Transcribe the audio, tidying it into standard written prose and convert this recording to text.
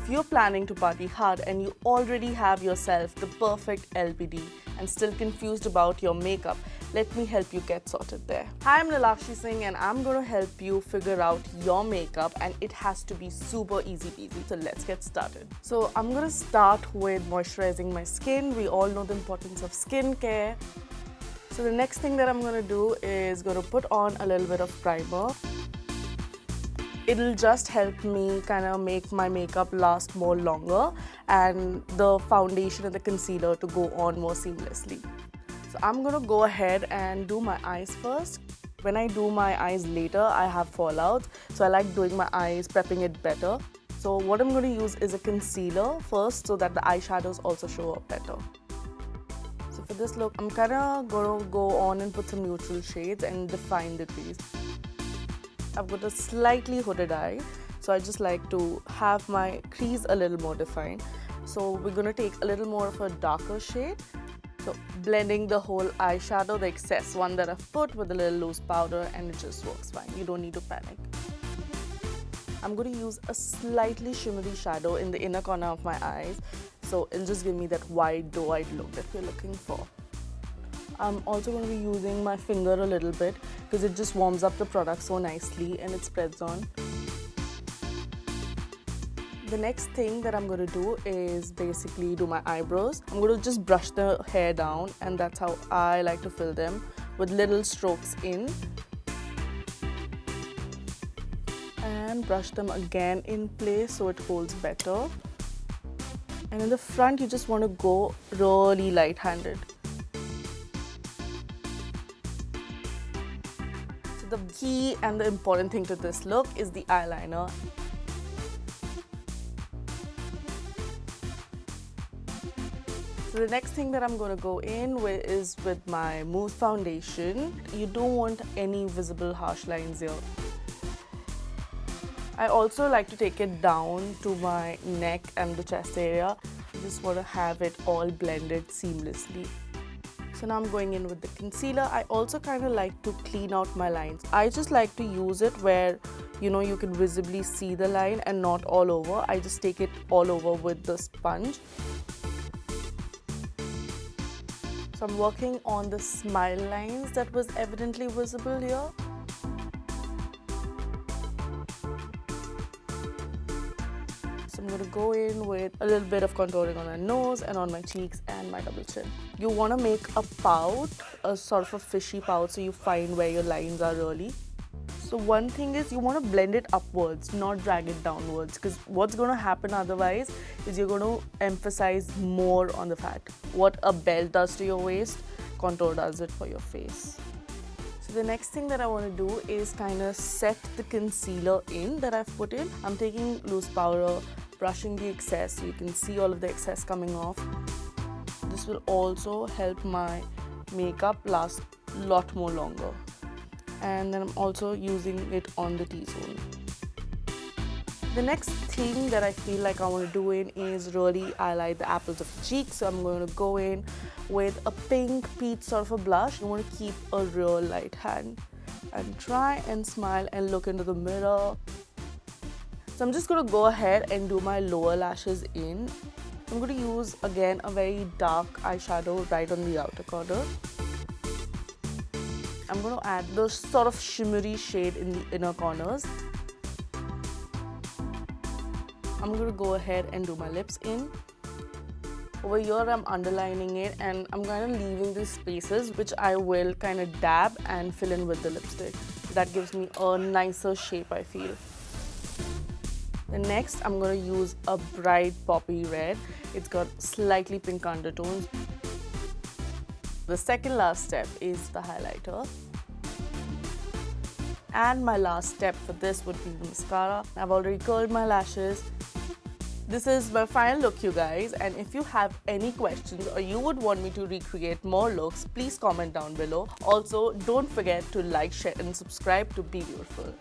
If you're planning to party hard and you already have yourself the perfect LBD and still confused about your makeup, let me help you get sorted there. Hi, I'm Neelakshi Singh and I'm going to help you figure out your makeup, and it has to be super easy peasy. So let's get started. So I'm going to start with moisturizing my skin. We all know the importance of skincare. So the next thing that I'm going to do is going to put on a little bit of primer. It'll just help me kind of make my makeup last more longer and the foundation and the concealer to go on more seamlessly. So I'm going to go ahead and do my eyes first. When I do my eyes later, I have fallouts, so I like doing my eyes, prepping it better. So what I'm going to use is a concealer first so that the eyeshadows also show up better. So for this look, I'm kind of going to go on and put some neutral shades and define the crease. I've got a slightly hooded eye, so I just like to have my crease a little more defined. So we're going to take a little more of a darker shade. So blending the whole eyeshadow, the excess one that I've put, with a little loose powder, and it just works fine. You don't need to panic. I'm going to use a slightly shimmery shadow in the inner corner of my eyes, so it'll just give me that wide, doe-eyed look that we're looking for. I'm also going to be using my finger a little bit because it just warms up the product so nicely and it spreads on. The next thing that I'm going to do is basically do my eyebrows. I'm going to just brush the hair down, and that's how I like to fill them, with little strokes in. And brush them again in place so it holds better. And in the front, you just want to go really light-handed. The key and the important thing to this look is the eyeliner. So the next thing that I'm going to go in with is with my mousse foundation. You don't want any visible harsh lines here. I also like to take it down to my neck and the chest area. You just want to have it all blended seamlessly. So now I'm going in with the concealer. I also kind of like to clean out my lines. I just like to use it where, you can visibly see the line and not all over. I just take it all over with the sponge. So I'm working on the smile lines that was evidently visible here. So I'm going to go in with a little bit of contouring on my nose and on my cheeks and my double chin. You want to make a pout, a sort of a fishy pout, so you find where your lines are really. So one thing is you want to blend it upwards, not drag it downwards, because what's going to happen otherwise is you're going to emphasize more on the fat. What a belt does to your waist, contour does it for your face. So the next thing that I want to do is kind of set the concealer in that I've put in. I'm taking loose powder, brushing the excess so you can see all of the excess coming off. This will also help my makeup last a lot more longer. And then I'm also using it on the T-zone. The next thing that I feel like I want to do in is really highlight the apples of the cheek. So I'm going to go in with a pink peach sort of a blush. You want to keep a real light hand and try and smile and look into the mirror. So I'm just going to go ahead and do my lower lashes in. I'm going to use again a very dark eyeshadow right on the outer corner. I'm going to add the sort of shimmery shade in the inner corners. I'm going to go ahead and do my lips in. Over here I'm underlining it, and I'm kind of leaving these spaces which I will kind of dab and fill in with the lipstick. That gives me a nicer shape, I feel. Then next I'm going to use a bright poppy red. It's got slightly pink undertones. The second last step is the highlighter. And my last step for this would be the mascara. I've already curled my lashes. This is my final look, you guys, and if you have any questions or you would want me to recreate more looks, please comment down below. Also, don't forget to like, share and subscribe to BeBeautiful.